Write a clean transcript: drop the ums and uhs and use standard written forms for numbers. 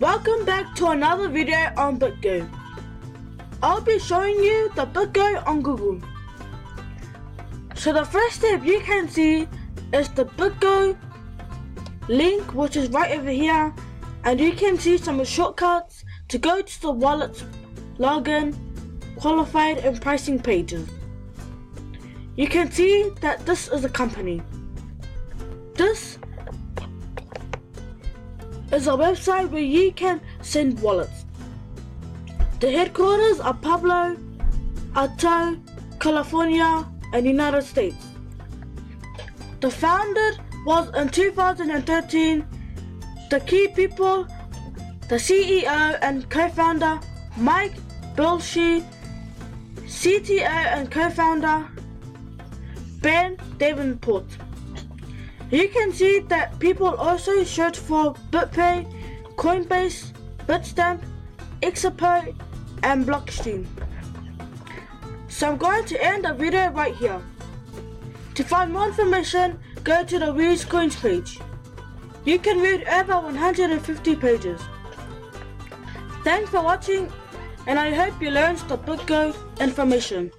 Welcome back to another video on BigGo. I'll be showing you the BigGo on Google. So the first step you can see is the BigGo link, which is right over here, and you can see some shortcuts to go to the wallet's login, qualified and pricing pages. You can see that this is a company. This is a website where you can send wallets. The headquarters are Palo Alto, California, and United States. The founder was in 2013. The key people, the CEO and co-founder Mike Bilshi, CTO and co-founder Ben Davenport. You can see that people also search for BitPay, Coinbase, Bitstamp, Exapo, and Blockstream. So I'm going to end the video right here. To find more information, go to the Read Coins page. You can read over 150 pages. Thanks for watching, and I hope you learned the BigGo information.